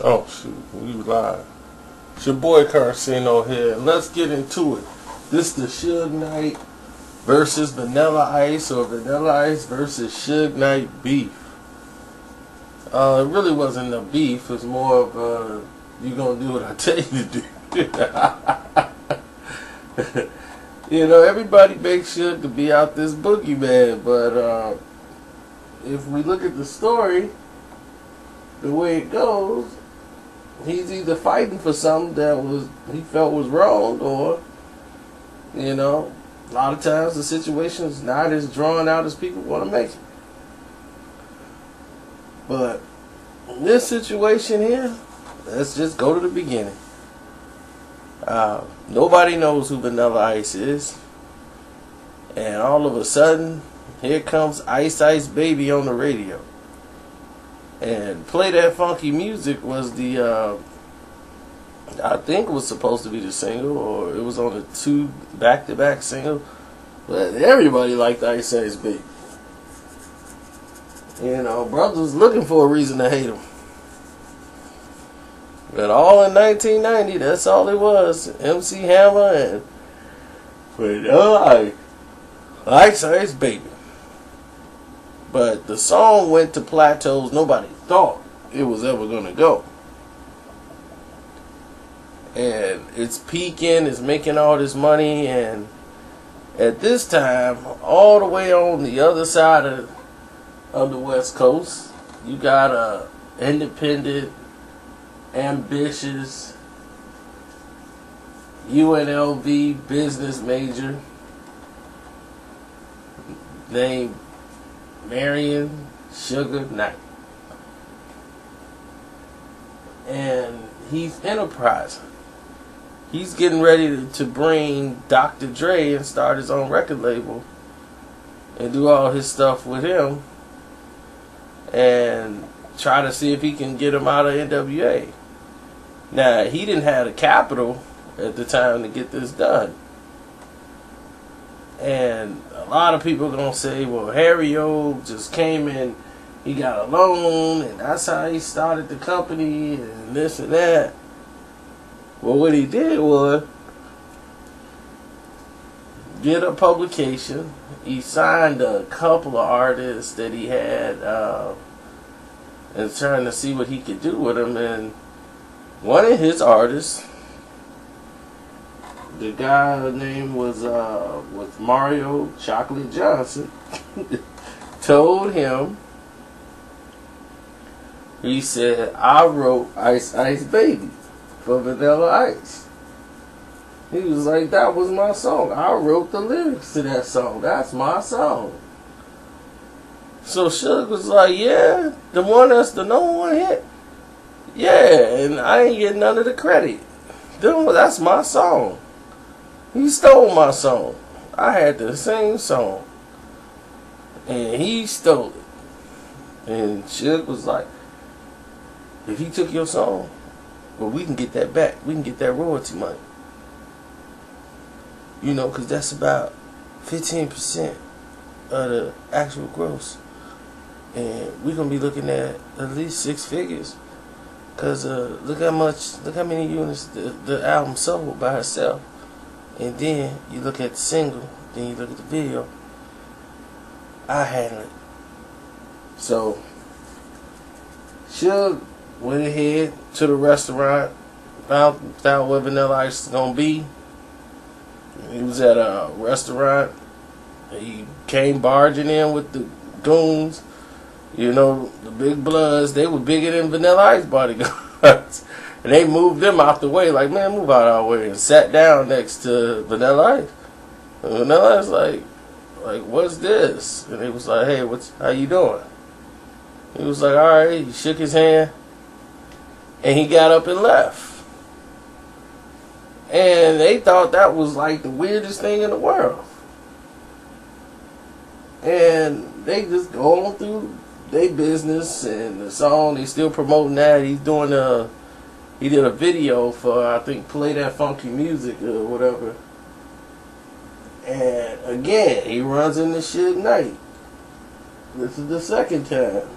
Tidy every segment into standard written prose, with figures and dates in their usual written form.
Oh shoot, we live. It's your boy Carcino here. Let's get into it. This the Suge Knight versus Vanilla Ice, or Vanilla Ice versus Suge Knight beef. It really wasn't a beef. It's more of you gonna do what I tell you to do. You know, everybody makes Suge to be out this boogeyman, but if we look at the story, the way it goes, he's either fighting for something that he felt was wrong, or, you know, a lot of times the situation is not as drawn out as people want to make it. But in this situation here, let's just go to the beginning. Nobody knows who Vanilla Ice is, and all of a sudden, here comes Ice Ice Baby on the radio. And Play That Funky Music was the, I think it was supposed to be the single, or it was on the 2 back-to-back singles. But everybody liked Ice Ice Baby. You know, brothers was looking for a reason to hate him. But all in 1990, that's all it was. MC Hammer and Vanilla Ice Ice Baby. But the song went to plateaus nobody thought it was ever going to go. And it's peaking, it's making all this money, and at this time, all the way on the other side of the West Coast, you got a independent, ambitious, UNLV business major named Marion Suge Knight. And he's enterprising. He's getting ready to bring Dr. Dre and start his own record label and do all his stuff with him and try to see if he can get him out of NWA. Now, he didn't have the capital at the time to get this done. And a lot of people are going to say, well, Harry O just came in, he got a loan, and that's how he started the company, and this and that. Well, what he did was get a publication. He signed a couple of artists that he had and trying to see what he could do with them. And one of his artists, the guy's name was Mario Chocolate Johnson, told him, he said, I wrote Ice Ice Baby for Vanilla Ice. He was like, that was my song. I wrote the lyrics to that song. That's my song. So Suge was like, yeah, the one that's the number one hit. Yeah, and I ain't getting none of the credit. That's my song. He stole my song. I had the same song. And he stole it. And Suge was like, if he took your song, well, we can get that back. We can get that royalty money. You know, because that's about 15% of the actual gross. And we're going to be looking at least 6 figures. Because look how many units the album sold by itself. And then you look at the single, then you look at the video. I handle it. So, Suge went ahead to the restaurant, found out where Vanilla Ice was going to be. He was at a restaurant. He came barging in with the goons. You know, the big bloods. They were bigger than Vanilla Ice bodyguards. And they moved them out the way, like, man, move out our way, and sat down next to Vanilla Ice. And Vanilla Ice like, what's this? And he was like, hey, how you doing? He was like, all right. He shook his hand, and he got up and left. And they thought that was like the weirdest thing in the world. And they just go on through their business, and the song, they still promoting that. He did a video for, I think, Play That Funky Music or whatever. And again, he runs into Suge Knight. This is the second time.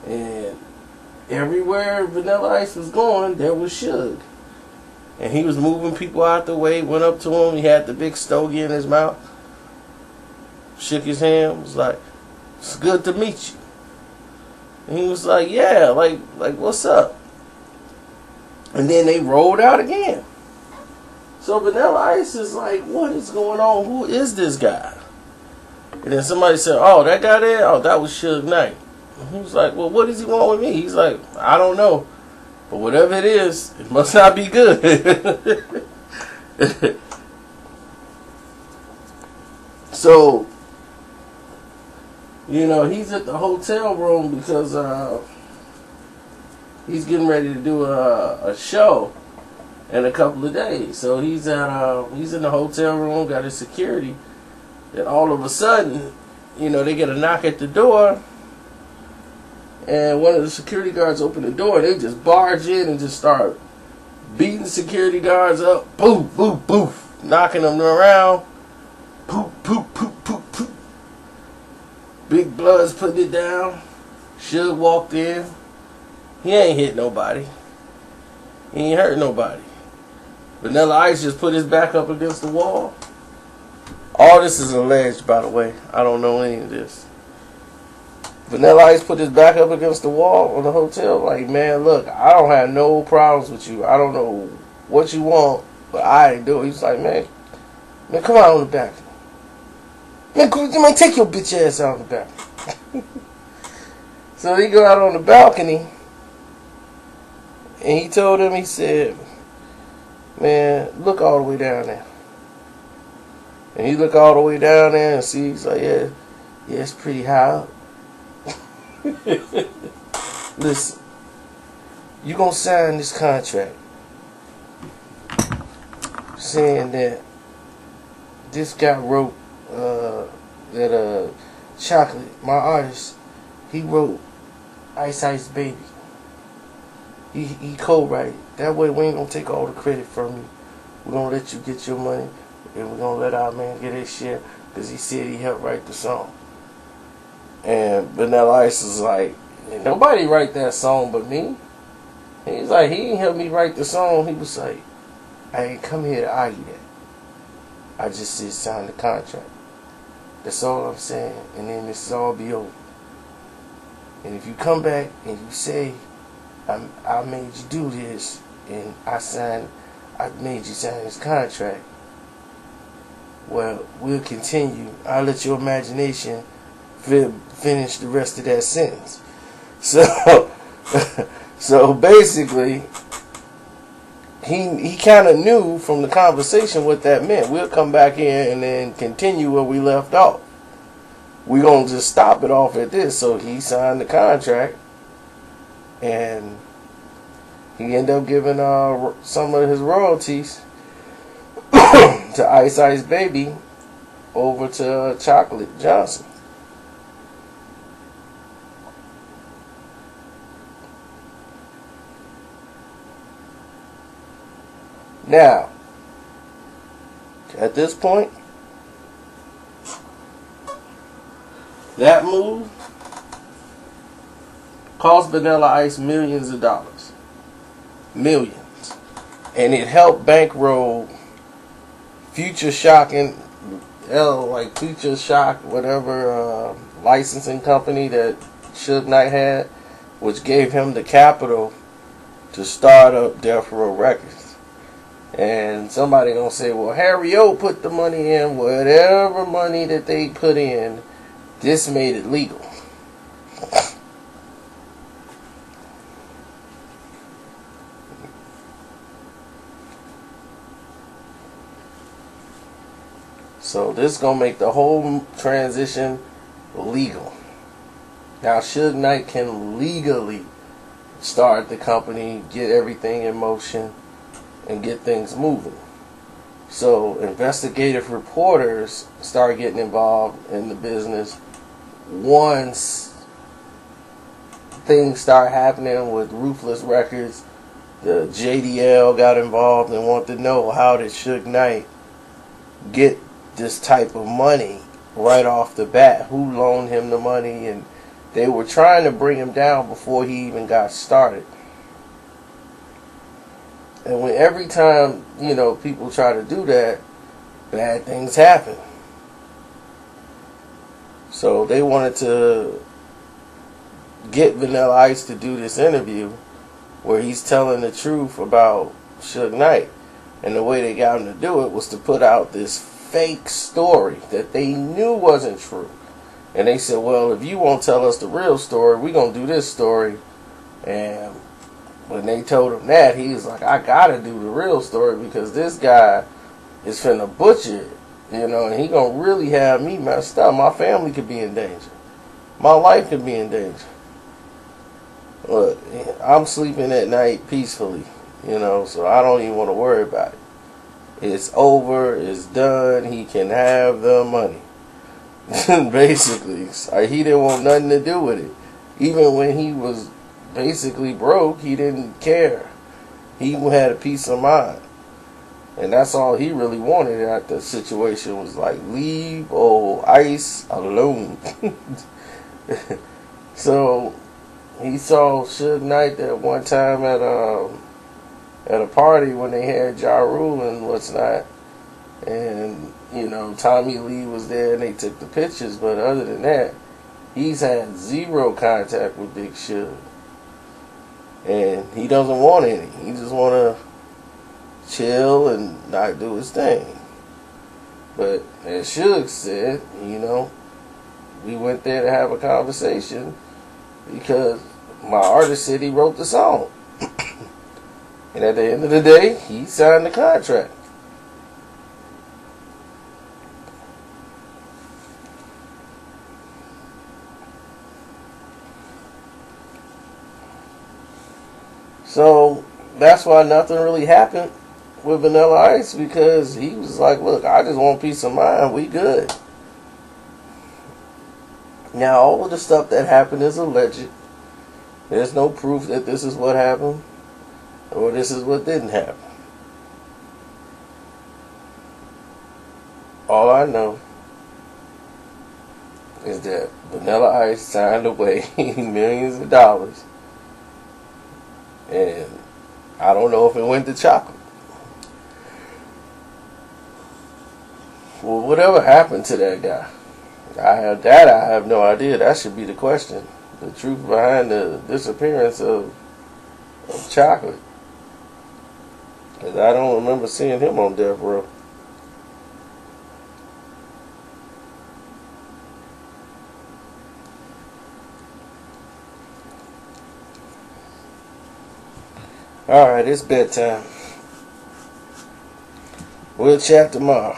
And everywhere Vanilla Ice was going, there was Suge. And he was moving people out the way, went up to him, he had the big stogie in his mouth, shook his hand, was like, "It's good to meet you." And he was like, "Yeah, like what's up?" And then they rolled out again. So Vanilla Ice is like, "What is going on? Who is this guy?" And then somebody said, "Oh, that guy there? Oh, that was Suge Knight." And he was like, "Well, what does he want with me?" He's like, "I don't know. But whatever it is, it must not be good." So, he's at the hotel room because he's getting ready to do a show in a couple of days. So he's in the hotel room, got his security. Then all of a sudden, they get a knock at the door. And one of the security guards opened the door. They just barge in and just start beating the security guards up. Boof, boof, boof. Knocking them around. Poop, poop, poop, poop, poop. Big Blood's putting it down. Suge walked in. He ain't hit nobody. He ain't hurt nobody. Vanilla Ice just put his back up against the wall. All this is alleged, by the way. I don't know any of this. Vanilla Ice put his back up against the wall on the hotel. Like, "Man, look, I don't have no problems with you. I don't know what you want, but I ain't do it." He's like, man, come out on the back. Man, take your bitch ass out on the back. So he go out on the balcony, and he told him, he said, "Man, look all the way down there." And he look all the way down there and see, he's like, yeah, it's pretty high up. Listen, you gonna sign this contract saying that this guy wrote that Chocolate, my artist, he wrote Ice Ice Baby. He co-wrote it. That way we ain't gonna take all the credit from you. We're gonna let you get your money, and we're gonna let our man get his share because he said he helped write the song." And Vanilla Ice is like, "Nobody write that song but me." He's like, "He ain't helped me write the song." He was like, "I ain't come here to argue that. I just said sign the contract. That's all I'm saying. And then this all be over. And if you come back and you say I made you do this and I made you sign this contract, well, we'll continue. I'll let your imagination finish the rest of that sentence." So basically, he kind of knew from the conversation what that meant. We'll come back in and then continue where we left off. We're going to just stop it off at this. So he signed the contract, and he ended up giving some of his royalties to Ice Ice Baby over to Chocolate Johnson. Now, at this point, that move cost Vanilla Ice millions of dollars. Millions. And it helped bankroll Future Shock Future Shock, whatever licensing company that Suge Knight had, which gave him the capital to start up Death Row Records. And somebody gonna say, well, Harry O put the money in. Whatever money that they put in, this made it legal. So this is gonna make the whole transition legal. Now Suge Knight can legally start the company, get everything in motion, and get things moving. So investigative reporters start getting involved in the business once things start happening with Ruthless Records. The JDL got involved and wanted to know, how did Suge Knight get this type of money right off the bat? Who loaned him the money, and They were trying to bring him down before he even got started. And when every time, people try to do that, bad things happen. So they wanted to get Vanilla Ice to do this interview where he's telling the truth about Suge Knight. And the way they got him to do it was to put out this fake story that they knew wasn't true. And they said, well, if you won't tell us the real story, we're going to do this story. And when they told him that, he was like, I got to do the real story because this guy is finna butcher it. And he going to really have me messed up. My family could be in danger. My life could be in danger. Look, I'm sleeping at night peacefully, so I don't even want to worry about it. It's over. It's done. He can have the money. Basically. He didn't want nothing to do with it. Even when he was basically broke, he didn't care. He had a peace of mind. And that's all he really wanted at the situation was like, leave old Ice alone. So he saw Suge Knight that one time at a party when they had Ja Rule and what's not. And, Tommy Lee was there and they took the pictures. But other than that, he's had zero contact with Big Suge. And he doesn't want any. He just want to chill and not do his thing. But as Suge said, we went there to have a conversation because my artist said he wrote the song. And at the end of the day, he signed the contract. So that's why nothing really happened with Vanilla Ice, because he was like, look, I just want peace of mind. We good. Now, all of the stuff that happened is alleged. There's no proof that this is what happened or this is what didn't happen. All I know is that Vanilla Ice signed away millions of dollars. And I don't know if it went to Chocolate. Well, whatever happened to that guy? I have no idea. That should be the question. The truth behind the disappearance of Chocolate. Because I don't remember seeing him on death row. Alright, it's bedtime. We'll chat tomorrow.